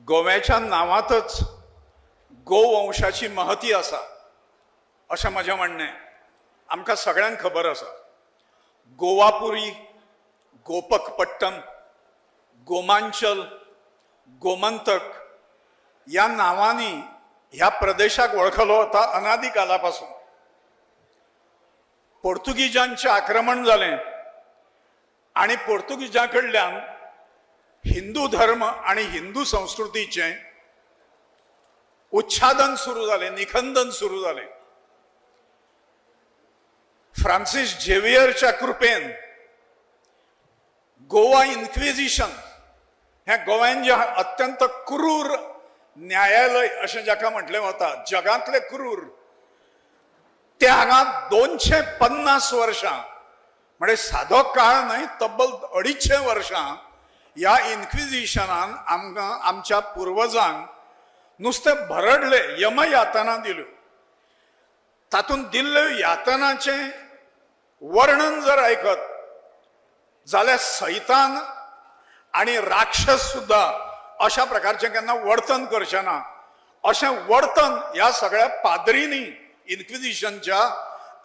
गोव्याच्या नावातच गोवंशाची महती असा अशें म्हजें म्हणणें आमकां सगळ्यांक खबर आसा। गोवापुरी, गोपकपट्टम, गोमांचल, गोमंतक ह्या नांवांनी ह्या प्रदेशाक वळखलो वता अनादी काला पासून। पोर्तुगीजांचें आक्रमण जालें आनी पोर्तुगीजां कडल्यान हिंदू धर्म आणि हिंदू संस्कृतीचें उच्छादन सुरू जालें, निखंदन सुरू जालें। फ्रांसीस झेवियरच्या कृपेन गोवा इन्क्विजिशन हे गोव्यान जे अत्यंत क्रूर न्यायालय अशें जाका म्हटलें वता, जगांतले क्रूर, ते हांगा 250 वर्सां म्हणजे सादो काळ न्हय, तब्बल 250 वर्सां ह्या इन्क्विजिशनान आमकां आमच्या पुर्वजांक नुसतें भरडले, यमयातना दिल्यो। तातूंत दिल्ल्यो यातनाचें वर्णन जर आयकत जाल्यार सैतान आणि राक्षस सुद्धा अशा प्रकारचें केन्ना वर्तन करचे ना, अशें वर्तन ह्या सगळ्या पाद्रींनी इन्क्विजिशनच्या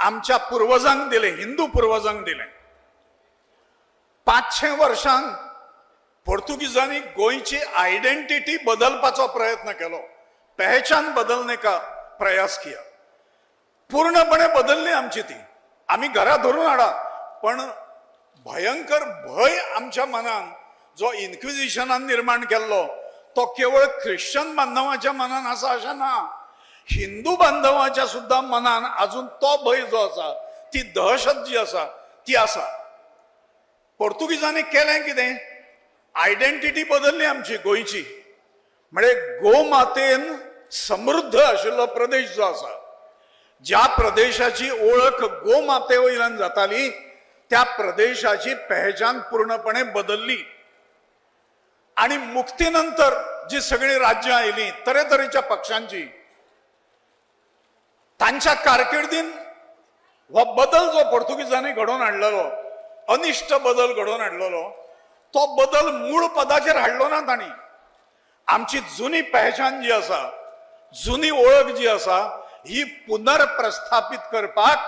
आमच्या पुर्वजांक दिलें, हिंदू पुर्वजांक दिलें। 500 वर्सांक पोर्तुगीजांनी गोंयची आयडेंटिटी बदलपाचो प्रयत्न केलो, पहचान बदलने का प्रयास किया। पूर्णपणे बदलली आमची ती, आम्ही घरा धरून हाडा, पण भयंकर भय आमच्या मनान जो इन्क्विजिशनान निर्माण केल्लो तो केवळ ख्रिश्चन बांधवांच्या मनान आसा अशें ना, हिंदू बांधवांच्या सुद्धा मनान अजून तो भय जो आसा, ती दहशत जी आसा ती आसा। पोर्तुगीजांनी केलें कितें? आयडेंटिटी बदलली आमची गोंयची। म्हणजे गोमातेन समृद्ध आशिल्लो प्रदेश जो आसा, ज्या प्रदेशाची ओळख गोमाते वयल्यान जाताली, त्या प्रदेशाची पहचान पूर्णपणे बदलली। आणि मुक्तीनंतर जी सगळी राज्य आयली तरेतरेच्या पक्षांची, तांच्या कारकिर्दीन हो बदल जो पोर्तुगीजांनी घडोवन हाडलेलो, अनिष्ट बदल घडोवन हाडलेलो, तो बदल मूळ पदाचेर हाडलो ना तांणी। आमची जुनी पहचान जी आसा, जुनी ओळख जी आसा, ही पुनर्प्रस्थापित करपाक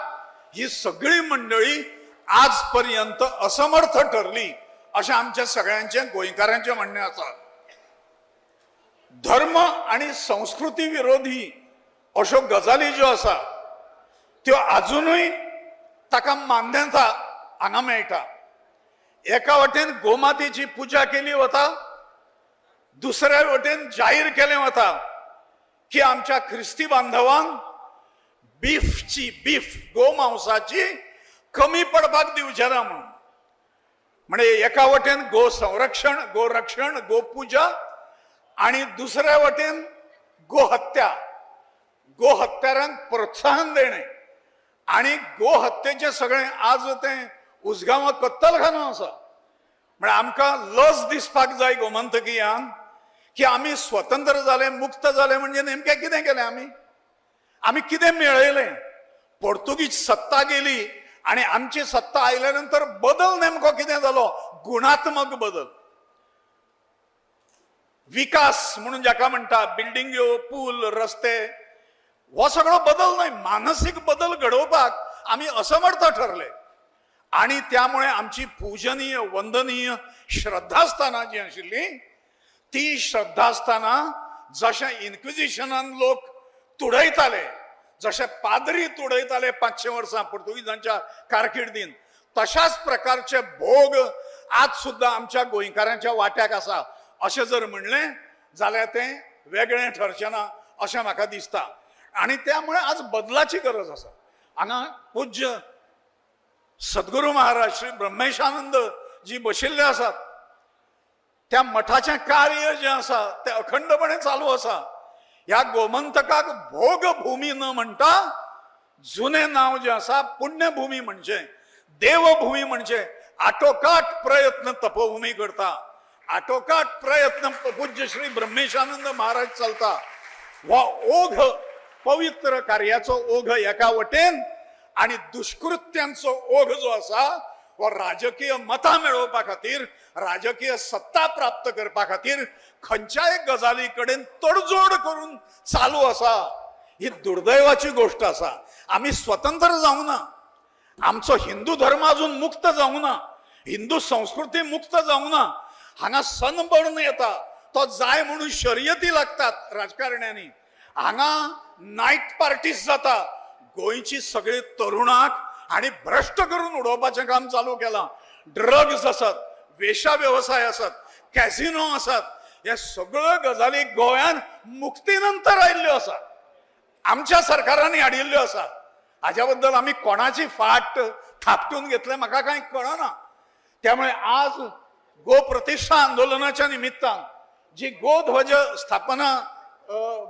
ही सगळी मंडळी आजपर्यंत असमर्थ ठरली अशें आमच्या सगळ्यांचें गोंयकारांचें म्हणणें आसा। धर्म आणि संस्कृती विरोधी अश्यो गजाली ज्यो आसा त्यो अजूनय ताका मान्यता हांगा मेळटा। एका वटेन गोमातेची पुजा केली वता, दुसऱ्या वटेन जाहीर केलें वता की आमच्या ख्रिस्ती बांधवांक बीफ गोमांसाची कमी पडपाक दिवचे ना म्हणून। म्हणजे एका वटेन गो संरक्षण, गो रक्षण, गो पूजा, आणि दुसऱ्या वटेन गोहत्या, गोहत्यारांक प्रोत्साहन देणे, आणि गोहत्येचे सगळे आज ते उसगांव कत्तलखानो आसा। म्हणजे आमकां लज दिसपाक जाय गोमंतकीयान की आमी स्वतंत्र जाले, मुक्त जाले म्हणजे नेमकें कितें केलें आमी? आमी कितें मेळयलें? पोर्तुगीज सत्ता गेली आणि आमची सत्ता आयल्या नंतर बदल नेमको कितें जालो? गुणात्मक बदल, विकास म्हणून जाका म्हणटा, बिल्डिंग्यो, पूल, रस्ते, हो सगळो बदल न्हय, मानसीक बदल घडोवपाक आमी असमर्थ ठरले। आणि त्यामुळे आमची पूजनीय, वंदनीय श्रद्धास्थानां जी आशिल्ली, ती श्रद्धास्थानां जशे इन्क्विजिशनान लोक तुडयताले, जशे पाद्री तुडयताले 500 वर्सां पोर्तुगीजांच्या कारकिर्दीन, तशाच प्रकारचे भोग आज सुद्धा आमच्या गोंयकारांच्या वाट्याक आसा अशें जर म्हणलें जाल्यार तें वेगळें ठरचें ना अशें म्हाका दिसता। आणि त्यामुळे आज बदलाची गरज आसा। हांगा पूज्य सद्गुरू महाराज श्री ब्रह्मेशानंद जी बशिल्ले आसात, त्या मठाचें कार्य जें आसा तें अखंडपणे चालू आसा। ह्या गोमंतकाक भोगभूमी न म्हणटा जुने नाव जें आसा पुण्यभूमी म्हणजे, देवभूमी म्हणजे, आटोकाट प्रयत्न तपोभूमी करता, आटोकाट प्रयत्न पूज्य श्री ब्रह्मेशानंद महाराज चलता। हो ओघ, पवित्र कार्याचो ओघ एका वटेन, आणि दुष्कृत्यांचो ओघ जो आसा हो राजकीय मतां मेळोवपा खातीर राजकीय सत्ता प्राप्त करपा खातीर खंयच्याय गजाली कडेन तडजोड करून चालू आसा ही दुर्दैवाची गोष्ट आसा. आम्ही स्वतंत्र जावं ना, आमचो हिंदू धर्म अजून मुक्त जावं ना, हिंदू संस्कृती मुक्त जावं ना. हांगा सनबर्न येता तो जाय म्हणून शर्यती लागतात राजकारण्यांनी. हांगा नाईट पार्टीज जाता. गोंयची सगळी तरुणाक आणि भ्रष्ट करून उडोवपाचें काम चालू केलां. ड्रग्स आसात, वेश्या व्यवसाय आसात, कॅसिनो आसात. ह्या सगळ्यो गजाली गोंयान मुक्ती नंतर आयिल्ल्यो आसा, आमच्या सरकारांनी हाडिल्ल्यो आसा. हाच्या बद्दल आम्ही कोणाची फाट थापटून घेतले म्हाका कांय कळना. त्यामुळे आज गो प्रतिष्ठा आंदोलनाच्या निमित्तान जी गोध्वज स्थापना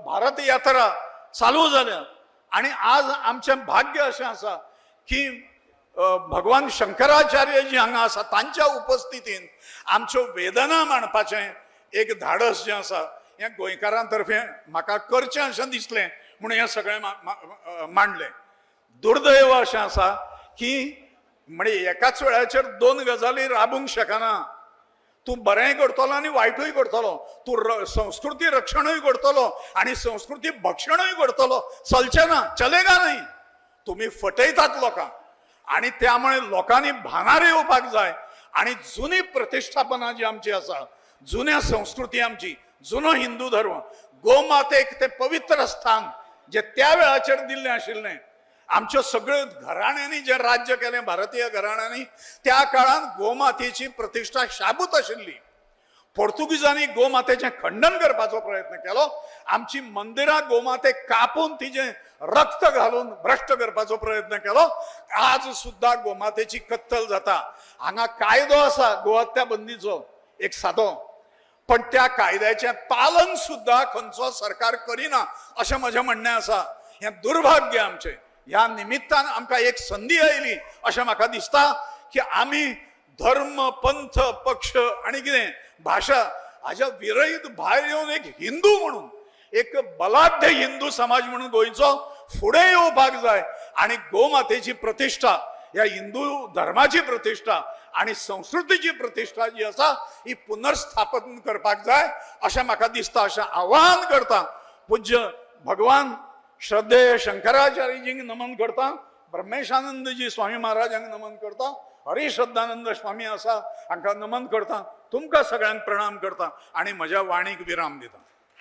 भारत यात्रा चालू जाल्या आणि आज आमचें भाग्य अशें आसा की भगवान शंकराचार्य जी हांगा आसा तांच्या उपस्थितीन आमच्यो वेदना मांडपाचें एक धाडस जें आसा हें गोंयकारांतर्फे म्हाका करचें अशें दिसलें म्हणून हें सगळें मांडलें. दुर्दैव अशें आसा की म्हणजे एकाच वेळाचेर दोन गजाली राबूंक शकना. तूं बरेंय करतलो आनी वायटूय करतलो, तूं संस्कृती रक्षणूय करतलो आनी संस्कृती भक्षणूय करतलो, चलचें ना, चलेगा नाही. तुम्ही फटयतात लोकांक आणि त्यामुळे लोकांनी भानार येवपाक जाय. आणि जुनी प्रतिष्ठापना जी आमची आसा, जुन्या संस्कृती आमची, जुनो हिंदू धर्म, गोमातेक ते पवित्र स्थान जे त्या वेळाचेर दिल्लें आशिल्लें. आमच्यो सगळ्यो घराण्यांनी जे राज्य केलें, भारतीय घराण्यांनी, त्या काळात गोमातेची प्रतिष्ठा शाबूत आशिल्ली. पोर्तुगीजांनी गोमातेचें खंडन करपाचो प्रयत्न केलो. आमची मंदिरां गोमातेक कापून तिचें रक्त घालून भ्रष्ट करपाचो प्रयत्न केलो. आज सुद्धा गोमातेची कत्तल जाता. हांगा कायदो आसा गोहत्या बंदीचो एक सादो, पण त्या कायद्याचें पालन सुद्धा खंयचो सरकार करिना अशें म्हजें म्हणणें आसा. हें दुर्भाग्य आमचें. ह्या निमित्तान आमकां एक संदी आयली अशें म्हाका दिसता की आमी धर्म, पंथ, पक्ष आणि कितें भाषा हाच्या विरयत भायर येवन एक हिंदू म्हणून, एक बलाढ्य हिंदू समाज म्हणून गोंयचो फुडें येवपाक जाय. आणि गोमातेची प्रतिष्ठा, ह्या हिंदू धर्माची प्रतिष्ठा आणि संस्कृतीची प्रतिष्ठा जी आसा ही पुनर्स्थापन करपाक जाय अशें म्हाका दिसता. अशें आवाहन करता. पूज्य भगवान श्रद्धेय शंकराचार्यजींक नमन करता, ब्रह्मेशानंदजी स्वामी महाराजांक नमन करता, हरिश्रद्धानंद स्वामी आसा हांकां नमन करता, तुमकां सगळ्यांक प्रणाम करता आणि म्हज्या वाणीक विराम दिता.